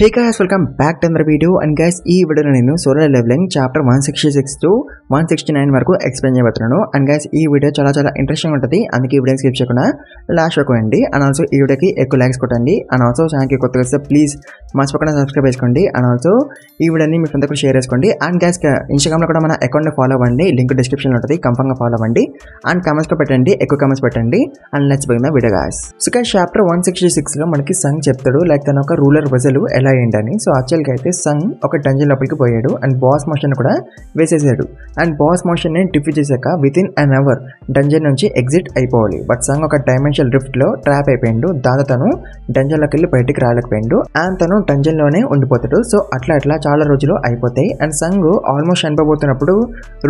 Hey guys, welcome back to another video and guys ఈ వీడియోలో నేను సోలో లెవెలింగ్ చాప్టర్ 166 టు 169 వరకు explain చేయబోతున్నాను and guys ఈ వీడియో చాలా ఇంట్రెస్టింగ్ ఉంటుంది అందుకే ఈ వీడియో స్కిప్ చేయకుండా లాస్ట్ వరకు చూడండి and also ఈ వీడియోకి ఎక్కువ లైక్స్ కొట్టండి and also ఛానల్కి కొత్తగా వస్తే ప్లీజ్ మర్చిపోకుండా సబ్స్క్రైబ్ చేసుకోండి and also ఈ వీడియోని మీ ఫ్రెండ్స్ కూడా షేర్ చేసుకోండి and guys ఇన్స్టాగ్రామ్లో కూడా మన అకౌంట్ని ఫాలో అవ్వండి లింక్ డిస్క్రిప్షన్లో ఉంటుంది కన్ఫర్మ్గా ఫాలో అవ్వండి and కామెంట్స్లో పెట్టండి ఎక్కువ కామెంట్స్ పెట్టండి and let's begin the video guys so guys chapter 166లో మనకి సంగ్ చెప్తాడు లైక్ తన ఒక రూలర్ వెజల్ ఎలా ఏంటని సో యాక్చువల్గా అయితే సంగ్ ఒక డంజన్ లోపలికి పోయాడు అండ్ బాస్ మోషన్ కూడా వేసేసాడు అండ్ బాస్ మోషన్ ని డిఫీట్ చేశాక within an hour dungeon నుంచి ఎగ్జిట్ అయిపోవాలి బట్ సంగ్ ఒక డైమెన్షనల్ రిఫ్ట్ లో ట్రాప్ అయిపోయిండు దాంతో తను డంజన్ లోకి వెళ్ళి బయటికి రాలేకపోయిండు అండ్ తను డంజన్ లోనే ఉండిపోతాడు సో అట్లా చాలా రోజులు అయిపోతాయి అండ్ సంగ్ ఆల్మోస్ట్ చనిపోతున్నప్పుడు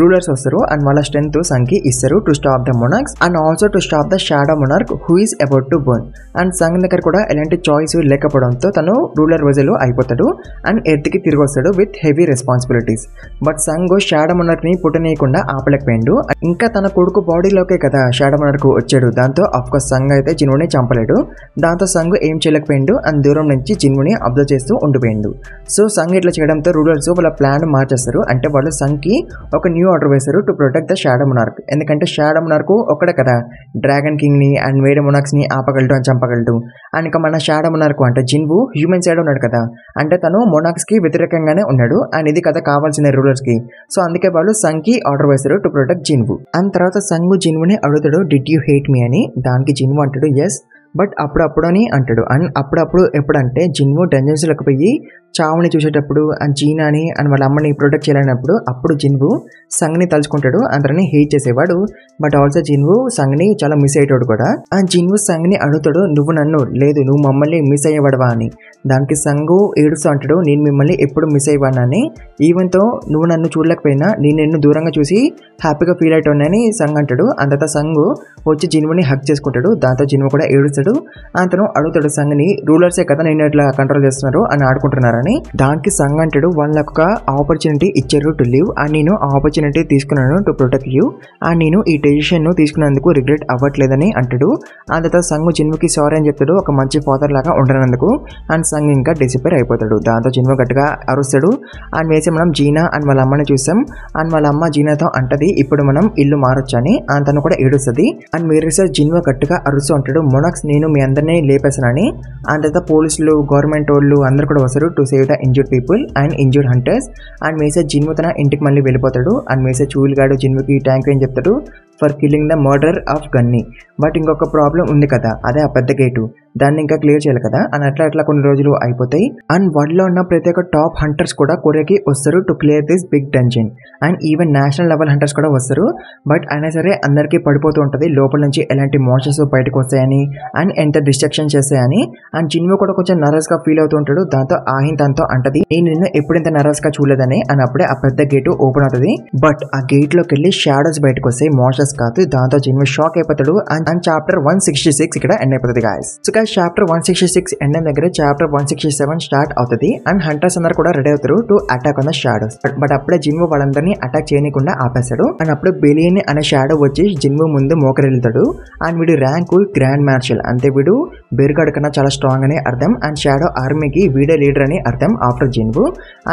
రూలర్స్ వస్తారు అండ్ వాళ్ళ స్ట్రెంత్ సంగ్ కి ఇస్తారు to stop the monarchs and also to stop the shadow monarch who is about to burn and Sung దగ్గర కూడా ఎలాంటి చాయిస్ లేకపోవడంతో తను రూలర్ వెజల్ అయిపోతాడు అండ్ ఎర్త్ కి తిరిగి వస్తాడు with heavy responsibilities but Sung shadow monarch ని పుట్టనీయకుండా ఆపలేకపోయిండు ఇంకా తన కొడుకు బాడీలోకే కదా షాడో మొనార్క్ వచ్చాడు దాంతో అఫ్కోర్స్ సంగ్ అయితే జిన్వుని చంపలేడు దాంతో సంగ్ ఏం చేయలేకపోయిండు అండ్ దూరం నుంచి జిన్వుని అబ్జర్వ్ చేస్తూ ఉండిపోయిండు సో సంగ్ ఇట్లా చేయడంతో రూలర్స్ వాళ్ళ ప్లాన్ మార్చేస్తారు అంటే వాళ్ళు సంగ్ కి ఒక న్యూ ఆర్డర్ వేస్తారు to protect the shadow monarch ఎందుకంటే షాడో మొనార్క్ ఒక్కడే కదా డ్రాగన్ కింగ్ ని అండ్ వేరే మొనార్క్స్ ని ఆపగలడు అని చంపగలడు అండ్ ఇంకా మన షాడో మొనార్క్ అంటే జిన్వు హ్యూమన్ సైడ్ ఉన్నాడు కదా అంటే తను మొనార్క్స్ కి వ్యతిరేకంగానే ఉన్నాడు అండ్ ఇది కదా కావాల్సిన రూలర్స్ కి సో అందుకే వాళ్ళు సంగ్ కి ఆర్డర్ వేస్తారు టు ప్రొటెక్ట్ జిన్వు అండ్ తర్వాత సంగ్ జిన్వుని అడుగుతాడు డిడ్ యూ హేట్ మీ అని దానికి జిన్వు అంటాడు ఎస్ బట్ అప్పుడప్పుడు అని అంటాడు అండ్ అప్పుడప్పుడు ఎప్పుడంటే జిన్వు డంజన్స్ లోకి పోయి చావుని చూసేటప్పుడు అండ్ జీనాని అండ్ వాళ్ళ అమ్మని ప్రొటెక్ట్ చేయాలన్నప్పుడు అప్పుడు జిన్వు సంగ్ని తలుచుకుంటాడు అందరిని హేట్ చేసేవాడు బట్ ఆల్సో జిన్వు సంగ్ని చాలా మిస్ అయ్యేవాడు కూడా అండ్ జిన్వు సంగ్ని అడుగుతాడు నువ్వు నన్ను లేదు నువ్వు మమ్మల్ని మిస్ అయ్యేవాడువా అని దానికి సంగు ఏడుస్తూ అంటాడు నేను మిమ్మల్ని ఎప్పుడు మిస్ అయ్యేవాడినని ఈవెన్తో నువ్వు నన్ను చూడలేకపోయినా నేను నిన్ను దూరంగా చూసి హ్యాపీగా ఫీల్ అవుతానని సంగ్ అంటాడు అంత సంగు వచ్చి జిన్వుని హక్ చేసుకుంటాడు దాంతో జిన్వు కూడా ఏడుస్తాడు అతను అడుగుతాడు సంగ్ని రూలర్సే కదా నేను ఇట్లా కంట్రోల్ చేస్తున్నారు అని ఆడుకుంటున్నారని దానికి సంగ్ అంటాడు వాళ్ళకు ఒక ఆపర్చునిటీ ఇచ్చారు టు లివ్ అండ్ నేను ఆ ఆపర్చునిటీ తీసుకున్నాను టు ప్రొటెక్ట్ యూ అండ్ నేను ఈ డెసిషన్ ను తీసుకున్నందుకు రిగ్రెట్ అవ్వట్లేదని అంటాడు అంత సంగ్ జిన్వుకి సారీ అని చెప్తాడు ఒక మంచి ఫాదర్ లాగా ఉండనందుకు అండ్ సంగ్ ఇంకా డిసిపేర్ అయిపోతాడు దాంతో జిన్వు గట్టిగా అరుస్తాడు అండ్ వేసి మనం జీనా అండ్ వాళ్ళ అమ్మని చూసాం అండ్ వాళ్ళ అమ్మ జీనాతో అంటది ఇప్పుడు మనం ఇల్లు మారొచ్చని అండ్ తను కూడా ఏడుస్తుంది అండ్ మీరు సార్ జిన్వు గట్టిగా అరుస్తూ ఉంటాడు మొనార్క్స్ నేను మీ అందరినీ లేపేసానని అండ్ తర్వాత పోలీసులు గవర్నమెంట్ వాళ్ళు అందరు కూడా వస్తారు to save the injured people and injured hunters and మేసే జిన్వు తన ఇంటికి మళ్ళీ వెళ్ళిపోతాడు అండ్ మేసే చూల్ గాడు జిన్వుకి థ్యాంక్ యూ అని చెప్తాడు for killing the murder of gunny but ఇంకొక ప్రాబ్లం ఉంది కదా అదే ఆ పెద్ద గేటు దాన్ని ఇంకా క్లియర్ చేయాలి కదా అండ్ అట్లా కొన్ని రోజులు అయిపోతాయి అండ్ వరల్డ్లో ఉన్న ప్రతి ఒక్క టాప్ హంటర్స్ కూడా కొరియాకి వస్తారు to clear this big dungeon and even national level hunters కూడా వస్తారు బట్ అయినా సరే అందరికీ పడిపోతూ ఉంటుంది లోపల నుంచి ఎలాంటి మోషన్స్ బయటకు వస్తాయని అండ్ ఎంత డిస్ట్రక్షన్ చేస్తాయని అండ్ జిన్వు కూడా కొంచెం నర్వస్ గా ఫీల్ అవుతూ ఉంటాడు దాంతో ఆహిన్ తనతో అంటది నేను నిన్ను ఎప్పుడు ఇంత నర్వస్ గా చూడలేదని అని అప్పుడే ఆ పెద్ద గేటు ఓపెన్ అవుతుంది బట్ ఆ గేట్ లోకి వెళ్ళి షాడోస్ బయటకు వస్తాయి మోషన్స్ కాదు దాంతో జిన్వు షాక్ అయిపోతాడు అండ్ చాప్టర్ 166 ఇక్కడ ఎండ్ అయిపోతుంది guys so guys chapter 166 end అయిన దగ్గర చాప్టర్ 167 స్టార్ట్ అవుతుంది అండ్ హంటర్స్ అందరు కూడా రెడీ అవుతారు to attack on the shadows but అప్పుడే జిన్వు వాళ్ళందరినీ అటాక్ చేయకుండా ఆపేస్తాడు అండ్ అప్పుడు బెలియన్ అనే షాడో వచ్చి జిన్వు ముందు మోకరెళ్తాడు అండ్ వీడు ర్యాంక్ గ్రాండ్ మార్షల్ అంతే వీడు బెర్గాడ్ కన్నా చాలా స్ట్రాంగ్ అని అర్థం అండ్ షాడో ఆర్మీకి వీడే లీడర్ అని అర్థం ఆఫ్టర్ జిన్వు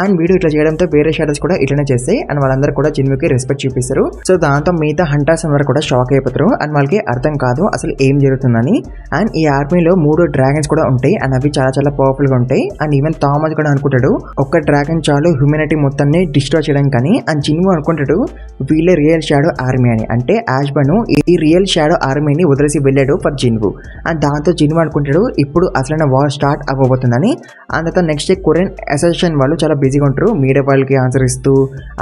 అండ్ వీడు ఇట్లా చేయడంతో వేరే షాడోస్ కూడా ఇట్లనే చేస్తాయి అండ్ వాళ్ళందరూ కూడా జిన్వుకి రెస్పెక్ట్ చూపిస్తారు సో దాంతో మిగతా హంటర్స్ అందరూ కూడా షాక్ అయిపోతారు అండ్ వాళ్ళకి అర్థం కాదు అసలు ఏం జరుగుతుందని అండ్ ఈ ఆర్మీలో 3 డ్రాగన్స్ కూడా ఉంటాయి అండ్ అవి చాలా పవర్ఫుల్ గా ఉంటాయి అండ్ ఈవెన్ థామస్ కూడా అనుకుంటాడు ఒక్క డ్రాగన్ చాలు హ్యూమానిటీ మొత్తాన్ని డిస్ట్రాయ్ చేయడానికి కానీ అండ్ జిన్వు అనుకుంటాడు వీళ్ళే రియల్ షాడో ఆర్మీ అని అంటే యాష్బను ఈ రియల్ షాడో ఆర్మీని వదిలేసి వెళ్ళాడు ఫర్ జిన్వు అండ్ దాంతో జిన్వు అనుకుంటాడు ఇప్పుడు అసలైన వార్ స్టార్ట్ అవ్వబోతుందని అంత నెక్స్ట్ డే కొరియన్ అసోసియేషన్ వాళ్ళు చాలా బిజీగా ఉంటారు మీడియా వాళ్ళకి ఆన్సర్ ఇస్తూ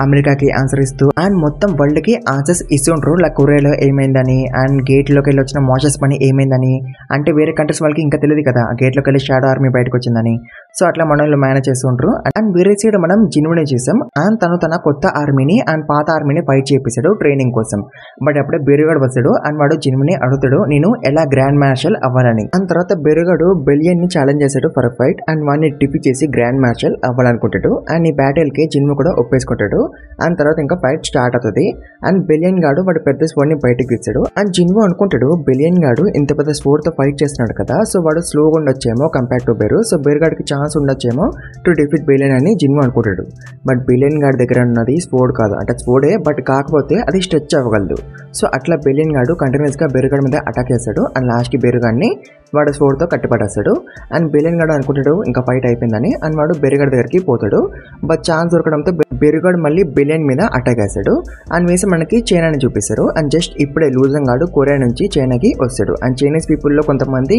అమెరికాకి ఆన్సర్ ఇస్తూ అండ్ మొత్తం వరల్డ్ కి ఆన్సర్స్ ఇస్తుంటారు లైక్ కొరియాలో ఏమైందని అండ్ గేట్ లోకి వెళ్ళి వచ్చిన మోషస్ పని ఏమైందని అంటే వేరే కంట్రీస్ వాళ్ళకి ఇంకా తెలియదు కదా గేట్ లోకి వెళ్ళి షాడో ఆర్మీ బయటకు వచ్చిందని సో అట్లా మనల్ని మేనేజ్ చేస్తుంటారు అండ్ వేరే సైడ్ మనం జిన్వుని చూసాం అండ్ తన కొత్త ఆర్మీని అండ్ పాత ఆర్మీని ఫైట్ చేపిస్తాడు ట్రైనింగ్ కోసం బట్ అప్పుడే బెరుగాడు వస్తాడు అండ్ వాడు జిన్వుని అడుగుతాడు నేను ఎలా గ్రాండ్ మార్షల్ అవ్వాలని అండ్ తర్వాత బెరుగాడు బెలియన్ ని ఛాలెంజ్ చేశాడు ఫర్ ఫైట్ అండ్ వాడిని డిఫీట్ చేసి గ్రాండ్ మార్షల్ అవ్వాలనుకుంటాడు అండ్ ఈ బ్యాటిల్ కి జిన్వు కూడా ఒప్పేసుకుంటాడు అండ్ తర్వాత ఇంకా ఫైట్ స్టార్ట్ అవుతుంది అండ్ బెలియన్ గాడు వాడు పెద్ద స్వోర్డ్ ని బయటకు తీస్తాడు అండ్ జిన్వు అనుకుంటాడు బెలియన్ గాడు ఇంత పెద్ద స్వోర్డ్ తో ఫైట్ చేస్తున్నాడు కదా సో వాడు స్లోగా ఉండొచ్చేమో కంపేర్ టు బెరు సో బెరుగాడికి ఛాన్స్ ఛాన్స్ ఉండొచ్చేమో టు డిఫీట్ బిలియన్ అని జిన్వు అనుకుంటాడు. బట్ బిలియన్ గాడి దగ్గర ఉన్నది స్వోర్డ్ కాదు, అంటే స్వోర్డే బట్ కాకపోతే అది స్ట్రెచ్ అవ్వగలదు. సో అట్లా బిలియన్ గాడు కంటిన్యూస్గా బెరుగాడి మీద అటాక్ చేస్తాడు అండ్ లాస్ట్కి బెరుగాడిని వాడు స్వోర్డ్తో కట్టిపడేస్తాడు. అండ్ బిలియన్ గాడు అనుకుంటాడు ఇంకా ఫైట్ అయిపోయిందని అండ్ వాడు బెరుగాడి దగ్గరికి పోతాడు. బట్ ఛాన్స్ దొరకడంతో బెరుగాడు మళ్ళీ బిలియన్ మీద అటాక్ చేస్తాడు అండ్ వేసి మనకి చైనాని చూపిస్తారు. అండ్ జస్ట్ ఇప్పుడే లూజంగ్ గాడు కొరియా నుంచి చైనాకి వస్తాడు. అండ్ చైనీస్ పీపుల్లో కొంతమంది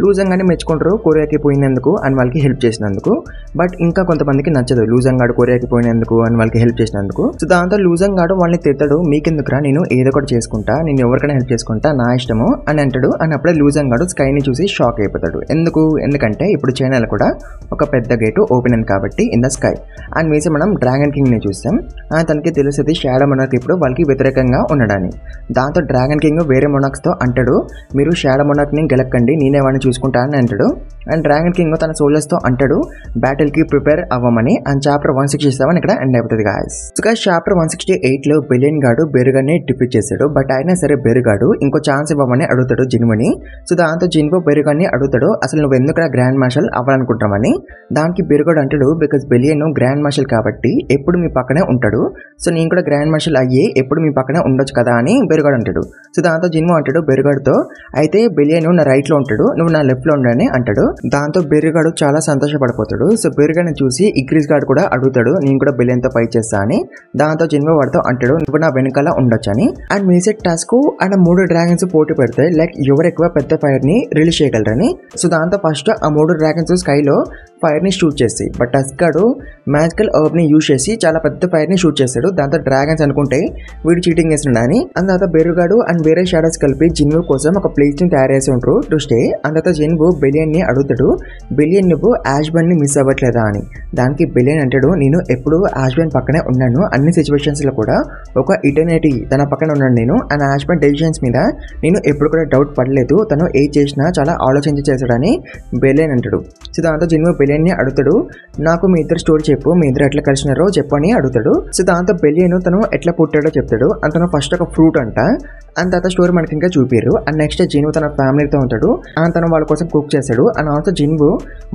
లూజంగానే మెచ్చుకుంటారు కొరియాకి పోయినందుకు అండ్ వాళ్ళకి హెల్ప్ చేసినందుకు. బట్ ఇంకా కొంతమందికి నచ్చదు లూజంగ్ గాడు కొరియాకి పోయినందుకు అండ్ వాళ్ళకి హెల్ప్ చేసినందుకు. సో దాంతో లూజంగ్ గాడు వాళ్ళని తిడతాడు, మీకెందుకురా, నేను ఏదో ఒకటి చేసుకుంటా, నేను ఎవరికైనా హెల్ప్ చేసుకుంటా, నా ఇష్టము అని అంటాడు. అండ్ అప్పుడే లూజంగ్ గాడు స్కైని చూసి షాక్ అయిపోతాడు. ఎందుకంటే ఇప్పుడు చైనాలో కూడా ఒక పెద్ద గేటు ఓపెన్ అయింది కాబట్టి ఇన్ ద స్కై. అండ్ వేసి మనం డ్రాగన్ కింగ్ ని చూస్తాం. తనకి తెలుస్తుంది షాడో మొనార్క్ ఇప్పుడు వాళ్ళకి వ్యతిరేకంగా ఉండడాన్ని. దాంతో డ్రాగన్ కింగ్ వేరే మొనార్క్స్ తో అంటాడు, మీరు షాడో మొనార్క్ ని గెలక్కండి, నేనే వాడిని చూసుకుంటా అని అంటాడు. అండ్ డ్రాగన్ కింగ్ తన సోల్జర్స్ తో అంటాడు బ్యాటిల్ కి ప్రిపేర్ అవ్వమని. అండ్ చాప్టర్ 167 ఇక్కడ ఎండ్ అయిపోతుంది గాయస్. చాప్టర్ 168 లో బిలియన్ గాడు బెరుగాడిని డిఫీట్ చేశాడు. బట్ అయినా సరే బెరుగాడు ఇంకో ఛాన్స్ ఇవ్వమని అడుగుతాడు జిన్వుని. సో దాంతో జిన్వు బెరుగాడిని అడుగుతాడు, అసలు నువ్వు ఎందుకు గ్రాండ్ మార్షల్ అవ్వాలనుకుంటామని. దానికి బెరుగాడు అంటాడు, బికాస్ బిలియన్ గ్రాండ్ మార్షల్ కాబట్టి ఎప్పుడు మీ పక్కనే ఉంటాడు, సో నేను కూడా గ్రాండ్ మార్షల్ అయ్యి ఎప్పుడు మీ పక్కనే ఉండొచ్చు కదా అని బెరుగాడు అంటాడు. సో దాంతో జిన్వు అంటాడు బెరుగాడుతో, అయితే బిలియన్ నా రైట్ లో ఉంటాడు, నువ్వు నా లెఫ్ట్ లో ఉండని అంటాడు. దాంతో బెరుగాడు చాలా సంతోషపడిపోతాడు. సో బెరుగాడిని చూసి ఇగ్రిస్ గాడు కూడా అడుగుతాడు, నేను కూడా బిలియన్ తో ఫైట్ చేస్తా అని. దాంతో జిన్వు వాడితో అంటాడు, నువ్వు నా వెనకాల ఉండొచ్చు అని. అండ్ మేసెట్ టాస్క్ అండ్ 3 డ్రాగన్స్ పోటీ పెడతాయి, లైక్ ఎవరు ఎక్కువ పెద్ద ఫైర్ ని రిలీజ్ చేయగలరని. సో దాంతో ఫస్ట్ ఆ 3 డ్రాగన్స్ స్కైలో ఫైర్ ని షూట్ చేస్తాయి. బట్ టస్క్ గాడు మ్యాజికల్ హర్బ్ ని యూజ్ చేసి చాలా పెద్ద ఫైర్ ని షూట్ చేస్తాడు. దాంతో డ్రాగన్స్ అనుకుంటే వీడు చీటింగ్ చేస్తున్నాడు అని. తర్వాత బెరుగాడు అండ్ వేరే షాడోస్ కలిపి జిన్వు కోసం ఒక ప్లేస్ ని తయారు చేసి ఉంటారు టు స్టే. తర్వాత జిన్వు బిలియన్ ని అడుగుతాడు, బిలియన్ నువ్వు యాష్బర్న్ ని మిస్ అవ్వట్లేదా అని. దానికి బిలియన్ అంటాడు, నేను ఎప్పుడు యాష్బర్న్ పక్కనే ఉన్నాను, అన్ని సిచ్యువేషన్స్ లో కూడా ఒక ఇటర్నిటీ తన పక్కన ఉన్నాను నేను. అండ్ యాష్బర్న్ డెసిషన్స్ మీద నేను ఎప్పుడు కూడా డౌట్ పడలేదు, తను ఏది చేసినా చాలా ఆలోచించి చేశాడని బిలియన్ అంటాడు. సో దాంతో జిన్వు బిలియన్ ని అడుగుతాడు, నాకు మీ ఇద్దరు స్టోరీ చెప్పు, మీ ఇద్దరు ఎట్లా కలిసినారో చెప్పని అడుగుతాడు. సో దాంతో బిలియన్ తను ఎట్లా పుట్టాడో చెప్తాడు. అండ్ ఫస్ట్ ఒక ఫ్రూట్ అంట. అండ్ తర్వాత స్టోరీ మనకి ఇంకా చూపిరు. అండ్ నెక్స్ట్ జిన్వు తన ఫ్యామిలీతో ఉంటాడు అండ్ తను వాళ్ళ కోసం కుక్ చేస్తాడు. అండ్ ఆల్సో జిన్వు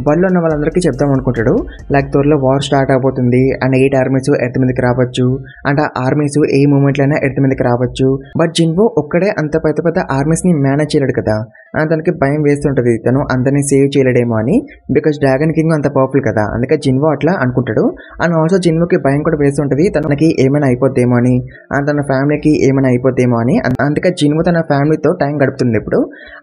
వాళ్ళు ఉన్న వాళ్ళందరికీ చెప్దాం అనుకుంటాడు, లైక్ త్వరలో వార్ స్టార్ట్ అయిపోతుంది అండ్ 8 ఆర్మీస్ ఎర్త్ మీదకి రావచ్చు అండ్ ఆ ఆర్మీస్ ఏ మూమెంట్ అయినా ఎర్త్ మీదకి రావచ్చు. బట్ జిన్వు ఒక్కడే అంత పెద్ద పెద్ద ఆర్మీస్ ని మేనేజ్ చేయలేడు కదా. అండ్ తనకి భయం వేస్తుంటది, తను అందరినీ సేవ్ చేయలేడేమో అని, బికాస్ డ్రాగన్ కింగ్ అంత పవర్ఫుల్ కదా, అందుకే జిన్వు అట్లా అనుకుంటాడు. అండ్ ఆల్సో జిన్వుకి భయం కూడా వేస్తుంటది, తనకి ఏమైనా అయిపోద్దేమో అని అండ్ తన ఫ్యామిలీకి ఏమైనా అయిపోద్దేమో అని. అందుకే జిన్వు తన ఫ్యామిలీతో టైం గడుపుతుంది ఇప్పుడు.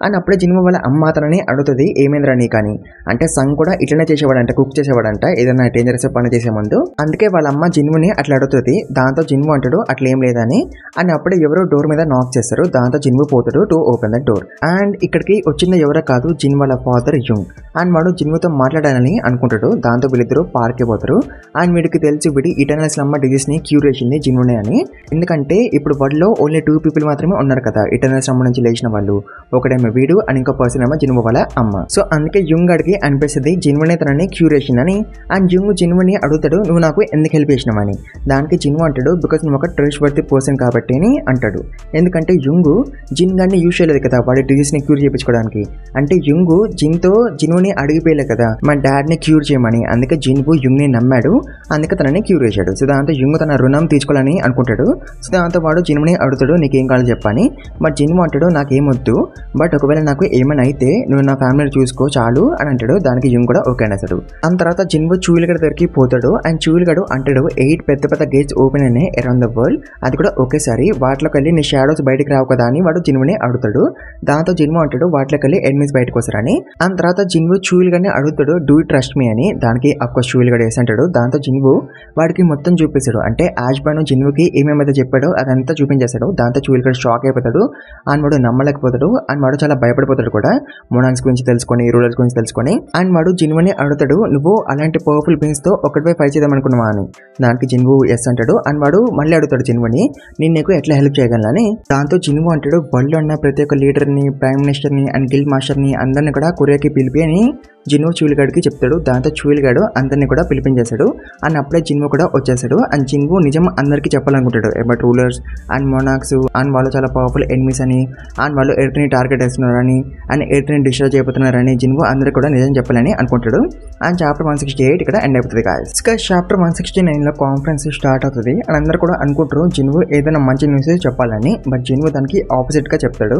అండ్ అప్పుడే జిన్వు వాళ్ళ అమ్మ తనని అడుగుతుంది, ఏమైందిరా నీ కానీ అంటే సంగ్ కూడా ఇట్లనే చేసేవాడంట, కుక్ చేసేవాడంట ఏదైనా డేంజరస్ పని చేసే ముందు. అందుకే వాళ్ళ అమ్మ జిన్వుని అట్లా అడుగుతుంది. దాంతో జిన్వు అంటాడు అట్లా ఏం లేదని. అండ్ అప్పుడే ఎవరో డోర్ మీద నాక్ చేస్తారు. దాంతో జిన్వు పోతాడు to open the door. And ఇక్కడికి వచ్చింది ఎవరో కాదు, జిన్ వాళ్ళ ఫాదర్ యుంగ్. అండ్ వాడు జిన్వుతో మాట్లాడాలని అనుకుంటాడు. దాంతో వీళ్ళిద్దరు పార్క్కి పోతారు. అండ్ వీడికి తెలిసి వీడి ఇటర్నల్ స్లమ్ డిజీజ్ ని క్యూర్ చేసింది జిన్వునే అని. ఎందుకంటే ఇప్పుడు వరల్డ్లో ఓన్లీ 2 పీపుల్ మాత్రమే ఉన్నారు కదా ఇటర్నల్ స్లమ్ నుంచి లేచిన వాళ్ళు, ఒకడేమో వీడు అండ్ ఇంకో పర్సన్ ఏమో జిన్వు వాళ్ళ అమ్మ. సో అందుకే యుంగ్ గడికి అనిపిస్తుంది జిన్వునే తనని క్యూర్ చేసిందని. అండ్ యుంగ్ జిన్వుని అడుగుతాడు, నువ్వు నాకు ఎందుకు హెల్ప్ చేసినావని. దానికి జిన్వు అంటాడు, బికాస్ నువ్వు ఒక ట్రస్ట్ వర్తీ పర్సన్ కాబట్టి అని అంటాడు. ఎందుకంటే యుంగ్ జిన్ గాన్ని యూజ్ చేయలేదు కదా వాడి డిజీజ్ ని క్యూర్ చేయించుకోవడానికి. అంటే యుంగ్ జిన్తో జిన్వుని అడిగిపోయలే కదా మా డాడ్ ని క్యూర్ చేయమని. అందుకే జిన్వు యుంగ్ ని నమ్మాడు, అందుకే తనని క్యూర్ చేశాడు. సో దాంతో యుంగ్ తన రుణం తీసుకోవాలని అనుకుంటాడు. సో దాంతో వాడు జిన్వుని అడుగుతాడు, నీకేం కావాలో చెప్పని. బట్ జిన్వు అంటాడు, నాకేమొద్దు, బట్ ఒకవేళ నాకు ఏమైనా అయితే నువ్వు నా ఫ్యామిలీని చూసుకో చాలు అని అంటాడు. దానికి యుంగ్ కూడా ఓకే అనేస్తాడు. అంత తర్వాత జిన్వు చూయిలగడ దగ్గరికి పోతాడు. అండ్ చూయిలగడు అంటాడు, 8 పెద్ద పెద్ద గేట్స్ ఓపెన్ అయినాయి అరౌండ్ ద వరల్డ్, అది కూడా ఒకేసారి, వాటిలోకి వెళ్ళి నీ షాడోస్ బయటకు రావు కదా అని వాడు జిన్వుని అడుగుతాడు. దాంతో జిన్వు అంటాడు, వాటిలోకి వెళ్ళి ఎనిమీస్ బయటకు వస్తారని. అంత తర్వాత జిన్వు చూయిలగడిని అడుగుతాడు, డూ యు ట్రస్ట్ మీ అని. దానికి అఫ్కోర్స్ చూయిలగడు వేసి అంటాడు. దాంతో జిన్వు వాడికి మొత్తం చూపిస్తాడు, అంటే యాష్బర్న్ జిన్వుకి ఏమేమైతే చెప్పాడో అదంతా చూపించేస్తాడు. దాంతో చూయిలగడు షాక్ అయిపోతాడు. అండ్ వాడు నమ్మలేకపోతాడు. అండ్ వాడు చాలా భయపడిపోతాడు కూడా మొనార్క్స్ గురించి తెలుసుకొని, రూలర్స్ గురించి తెలుసుకొని. అండ్ వాడు జిన్వుని అడుగుతాడు, నువ్వు అలాంటి పవర్ఫుల్ బీయింగ్స్ తో ఒకటిపై ఫైట్ చేద్దాం అనుకున్నావా అని. దానికి జిన్వు ఎస్ అంటాడు. అండ్ వాడు మళ్ళీ అడుగుతాడు జిన్వుని, నేను నీకు ఎట్లా హెల్ప్ చేయగలని. దాంతో జిన్వు అంటాడు, వరల్డ్ ఉన్న ప్రతి ఒక్క లీడర్ ని, ప్రైమ్ మినిస్టర్ ని అండ్ గిల్డ్ మాస్టర్ ని అందరిని కూడా కొరియాకి పిలిపి అని జిన్వు చూయిలగడికి చెప్తాడు. దాంతో చూయిల్ గాడు అందరినీ కూడా పిలిపించేశాడు. అండ్ అప్పుడే జిన్వు కూడా వచ్చేసాడు. అండ్ జిన్వు నిజం అందరికీ చెప్పాలనుకుంటాడు అబౌట్ రూలర్స్ అండ్ మొనాక్స్ అండ్ వాళ్ళు చాలా పవర్ఫుల్ ఎనిమీస్ అని, అండ్ వాళ్ళు ఎర్త్ని టార్గెట్ వేస్తున్నారని, అండ్ ఎర్త్ని డిస్ట్రాయ్ చేయబోతున్నారని జిన్వు అందరికీ కూడా నిజం చెప్పాలని అనుకుంటాడు. అండ్ చాప్టర్ 168 ఇక్కడ ఎండ్ అయిపోతుంది గాయ్స్. చాప్టర్ 169 లో కాన్ఫరెన్స్ స్టార్ట్ అవుతుంది. అండ్ అందరూ కూడా అనుకుంటారు జిన్వు ఏదైనా మంచి న్యూస్ చెప్పాలని. బట్ జిన్వు దానికి ఆపోజిట్ గా చెప్తాడు.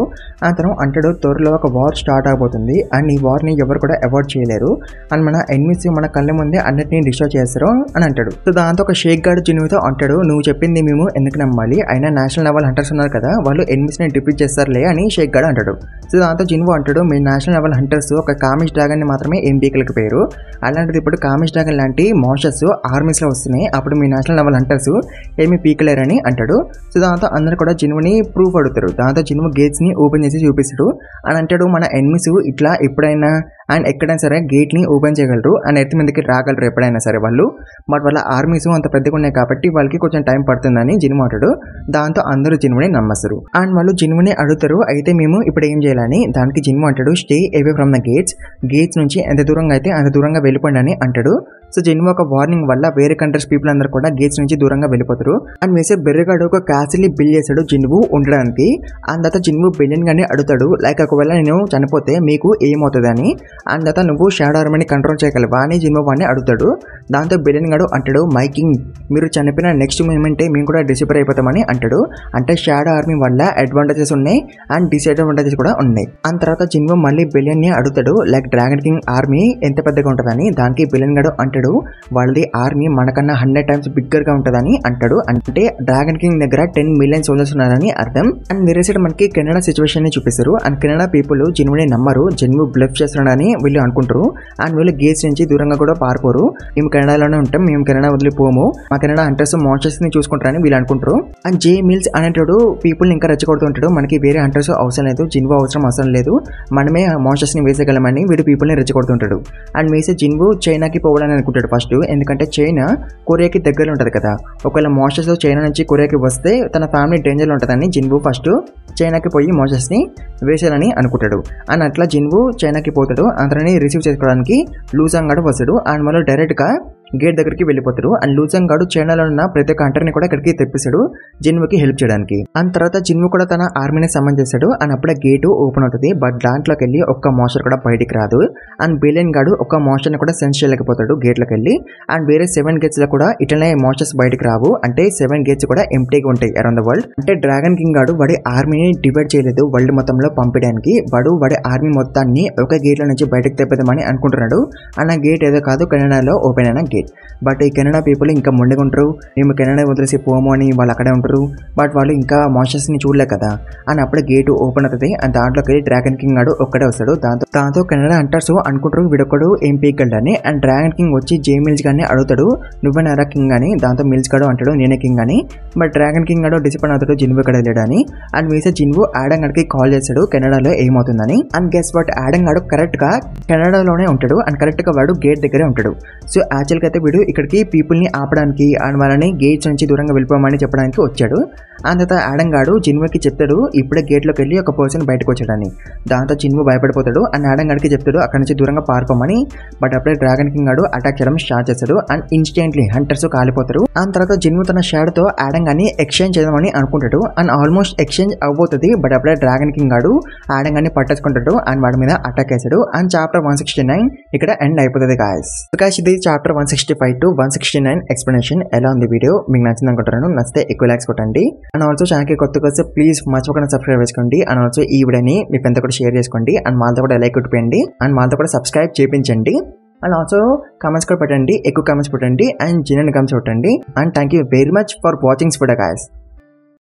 అతను అంటాడు త్వరలో ఒక వార్ స్టార్ట్ అవబోతుంది అండ్ ఈ వార్ ని ఎవరు కూడా అవాయిడ్ చేయలేరు అండ్ మన ఎనిమీస్ మన కళ్ళ ముందే అన్నిటిని డిస్ట్రాయ్ చేస్తారు అని అంటాడు. సో దాంతో ఒక షేక్ గార్డ్ జిన్వుతో అంటాడు, నువ్వు చెప్పింది మేము ఎందుకు నమ్మాలి, అయినా నేషనల్ లెవెల్ హంటర్స్ ఉన్నారు కదా వాళ్ళు ఎనిమీస్ ని డిఫీట్ చేస్తారులే అని షేక్ గార్డ్ అంటాడు. సో దాంతో జిన్వు అంటాడు, మీ నేషనల్ లెవెల్ హంటర్స్ ఒక కామిష్ డ్రాగన్ ని మాత్రమే ఏం పీకలేకపోయారు, అలాంటిది ఇప్పుడు కామిష్ డ్రాగన్ లాంటి మాన్స్టర్స్ ఆర్మీస్ లో వస్తున్నాయి, అప్పుడు మీ నేషనల్ లెవెల్ హంటర్స్ ఏమీ పీకలేరని అంటాడు. సో దాంతో అందరూ కూడా జిన్వుని ప్రూఫ్ అడుగుతారు. దాంతో జిన్వు గేట్స్ ని ఓపెన్ చేసి చూపిస్తాడు. అని అంటాడు, మన ఎనిమీస్ ఇట్లా ఎప్పుడైనా అండ్ ఎక్కడైనా సరే గేట్ ని ఓపెన్ చేయగలరు అండ్ ఎర్త్ మీదకి రాగలరు ఎప్పుడైనా సరే వాళ్ళు, బట్ వాళ్ళ ఆర్మీస్ అంత పెద్దగా ఉన్నాయి కాబట్టి వాళ్ళకి కొంచెం టైం పడుతుందని జిన్వు అంటాడు. దాంతో అందరూ జిన్వుని నమ్మస్తారు. అండ్ వాళ్ళు జిన్వుని అడుగుతారు, అయితే మేము ఇప్పుడు ఏం చేయాలని. దానికి జిన్వు అంటాడు, stay away from the gates నుంచి ఎంత దూరంగా అయితే అంత దూరంగా వెళ్ళిపోండి అని అంటాడు. సో జిన్వు ఒక వార్నింగ్ వల్ల వేరే కంట్రీస్ పీపుల్ అందరూ కూడా గేట్స్ నుంచి దూరంగా వెళ్ళిపోతారు. అండ్ వేసే బెర్రగాడు ఒక క్యాసిల్ ని బిల్డ్ చేశాడు జిన్వు ఉండడానికి. అండ్ తర్వాత జిన్వు బిలియన్ గానే అడుగుతాడు, లైక్ ఒకవేళ నేను చనిపోతే మీకు ఏమవుతుంది అని. అండ్ తర్వాత నువ్వు షాడో ఆర్మీని కంట్రోల్ చేయగలవా అని జిన్వు వాడిని అడుగుతాడు. దాంతో బిలియన్ గాడు అంటాడు, మైకింగ్ మీరు చనిపోయిన నెక్స్ట్ మూమెంటే మేము కూడా డిసపేర్ అయిపోతామని అంటాడు. అంటే షాడో ఆర్మీ వల్ల అడ్వాంటేజెస్ ఉన్నాయి అండ్ డిసడ్వాంటేజెస్ కూడా ఉన్నాయి. అండ్ తర్వాత జిన్వు మళ్ళీ బిలియన్ ని అడుగుతాడు, లైక్ డ్రాగన్ కింగ్ ఆర్మీ ఎంత పెద్దగా ఉంటుందని. దానికి బిలియన్ గాడు అంటాడు, వాళ్ళది ఆర్మీ మనకన్నా 100 times బిగ్గర్ గా ఉంటుందని అంటాడు. అంటే డ్రాగన్ కింగ్ దగ్గర 10 million సోల్జర్స్ ఉన్నారని అర్థం. అండ్ వేరే సైడ్ మనకి కెనడా సిచ్యువేషన్ ని చూపిస్తారు. అండ్ కెనడా పీపుల్ జిన్వుని నమ్మరు, జిన్వు బ్లఫ్ చేస్తున్నాడని వీళ్ళు అనుకుంటారు. అండ్ వీళ్ళు గేట్స్ నుంచి దూరంగా కూడా పారిపోరు. మేము కెనడాలోనే ఉంటాం, మేము కెనడా వదిలిపోము, మా కెనడా హంటర్స్ మాన్స్టర్స్ ని చూసుకుంటారని వీళ్ళు అనుకుంటారు. అండ్ జే మిల్స్ అనేటోడు పీపుల్ ఇంకా రెచ్చగొడుతుంటాడు, మనకి వేరే హంటర్స్ అవసరం లేదు, జిన్వు అవసరం లేదు, మనమే మాన్స్టర్స్ ని వేసేయగలమని వీడు పీపుల్ ని రెచ్చగొడుతుంటాడు. అండ్ వేసే జిన్వు చైనాకి పోవాలని అనుకుంటాడు ఫస్ట్, ఎందుకంటే చైనా కొరియాకి దగ్గరలో ఉంటది కదా, ఒకవేళ మాన్స్టర్స్ చైనా నుంచి కొరియాకి వస్తే తన ఫ్యామిలీ డేంజర్ లో ఉంటుందని జిన్వు ఫస్ట్ చైనాకి పోయి మాన్స్టర్స్ ని వేసేయాలని అనుకుంటాడు. అండ్ అట్లా జిన్వు చైనాకి పోతాడు. అతనిని రిసీవ్ చేసుకోవడానికి లూజాంగ్ గాడు వస్తాడు. అండ్ వాళ్ళు డైరెక్ట్ గా గేట్ దగ్గరికి వెళ్ళిపోతారు. అండ్ లూజాంగ్ గాడు చైనాలో ఉన్న ప్రతి ఒక్క హంటర్ని కూడా ఇక్కడికి తెప్పిస్తాడు జిన్వుకి హెల్ప్ చేయడానికి. అండ్ తర్వాత జిన్వు కూడా తన ఆర్మీని సమ్మన్ చేస్తాడు. అండ్ అప్పుడే గేటు ఓపెన్ అవుతుంది. బట్ దాంట్లోకి వెళ్ళి ఒక్క మాన్స్టర్ కూడా బయటికి రాదు. అండ్ బిలియన్ గాడు ఒక్క మాన్స్టర్ ని కూడా సెన్స్ చేయలేకపోతాడు గేట్లోకి వెళ్ళి. అండ్ వేరే 7 gates లో కూడా ఇట్లనే మాన్స్టర్స్ బయటికి రావు. అంటే 7 gates కూడా ఎంప్టీగా ఉంటాయి అరౌండ్ ద వరల్డ్. అంటే డ్రాగన్ కింగ్ గాడు వాడి ఆర్మీని డివైడ్ చేయలేదు వరల్డ్ మొత్తంలో పంపించడానికి. వాడి ఆర్మీ మొత్తాన్ని ఒక గేట్ లో నుంచి బయటకు తెప్పదామని అనుకుంటున్నాడు. అండ్ ఆ గేట్ ఏదో కాదు, కెనడాలో ఓపెన్ అయిన గేట్. బట్ ఈ కెనడా పీపుల్ ఇంకా మొండిగా ఉంటారు, మేము కెనడా వదిలేసి పోము అని వాళ్ళు అక్కడే ఉంటారు. బట్ వాళ్ళు ఇంకా మాన్స్టర్స్ ని చూడలే కదా. అని అప్పుడే గేట్ ఓపెన్ అవుతుంది. అండ్ దాంట్లోకి డ్రాగన్ కింగ్ గాడు ఒక్కడే వస్తాడు. దాంతో కెనడా అంటార్స్ అనుకుంటారు వీడొక్కడు ఏం పీకగలని. అండ్ డ్రాగన్ కింగ్ వచ్చి జే మిల్స్ గాని అడుగుతాడు, నువ్వేనారా కింగ్ అని. దాంతో మిల్స్ గాడు అంటాడు నేనే కింగ్ అని. బట్ డ్రాగన్ కింగ్ గాడు డిసప్పాయింట్ అవుతాడు జిన్వు ఇక్కడ లేడని. అండ్ వేసే జిన్వు ఆడంగ్ గడికి కాల్ చేస్తాడు కెనడాలో ఏమవుతుందని. అండ్ గెస్ బట్ ఆడంగ్ గాడు కరెక్ట్ గా కెనడాలోనే ఉంటాడు. అండ్ కరెక్ట్ గా వాడు గేట్ దగ్గరే ఉంటాడు. సో యాక్చువల్ గా అయితే వీడు ఇక్కడికి పీపుల్ ని ఆపడానికి అండ్ వాళ్ళని గేట్స్ నుంచి దూరంగా వెళ్ళిపోమని చెప్పడానికి వచ్చాడు. అండ్ తర్వాత ఆడంగ్ గాడు జిన్వుకి చెప్తాడు ఇప్పుడే గేట్ లోకి వెళ్ళి ఒక పర్సన్ బయటకు వచ్చాడని. దాంతో జిన్వు భయపడిపోతాడు. అండ్ ఆడంగ్ గాడికి చెప్తాడు అక్కడ నుంచి దూరంగా పారిపోమని. బట్ అప్పుడే డ్రాగన్ కింగ్ గాడు అటాక్ చేయడం స్టార్ట్ చేస్తాడు. అండ్ ఇన్స్టెంట్లీ హంటర్స్ కాలిపోతారు. అండ్ తర్వాత జిన్వు తన షాడో తో ఆడంగ్ గాని ఎక్స్చేంజ్ చేద్దామని అనుకుంటాడు. అండ్ ఆల్మోస్ట్ ఎక్స్చేంజ్ అవబోతుంది. బట్ అప్పుడే డ్రాగన్ కింగ్ గాడు ఆడంగ్ గాని పట్టేసుకుంటాడు అండ్ వాడి మీద అటాక్ చేస్తాడు. అండ్ చాప్టర్ 169 ఇక్కడ ఎండ్ అయిపోతుంది గాయస్. ఇది చాప్టర్ 165 to 169 ఎక్స్ప్లెనేషన్. ఎలా ఉంది వీడియో మీకు నచ్చింది అనుకుంటున్నాను. నచ్చితే ఎక్కువ లైక్స్ కొట్టండి. అండ్ ఆల్సో ఛానల్కి కొత్తగా వస్తే ప్లీజ్ మర్చిపోకుండా సబ్స్క్రైబ్ చేసుకోండి. అండ్ ఆల్సో ఈ వీడియోని మీ ఫ్రెండ్తో కూడా షేర్ చేసుకోండి. అండ్ వాళ్ళతో కూడా లైక్ కొట్టిపోయండి. అండ్ వాళ్ళతో కూడా సబ్స్క్రైబ్ చేయించండి. అండ్ ఆల్సో కామెంట్స్ కూడా పెట్టండి, ఎక్కువ కామెంట్స్ పెట్టండి అండ్ జెన్యూన్ కామెంట్స్ పెట్టండి. And thank you very much for watching video guys.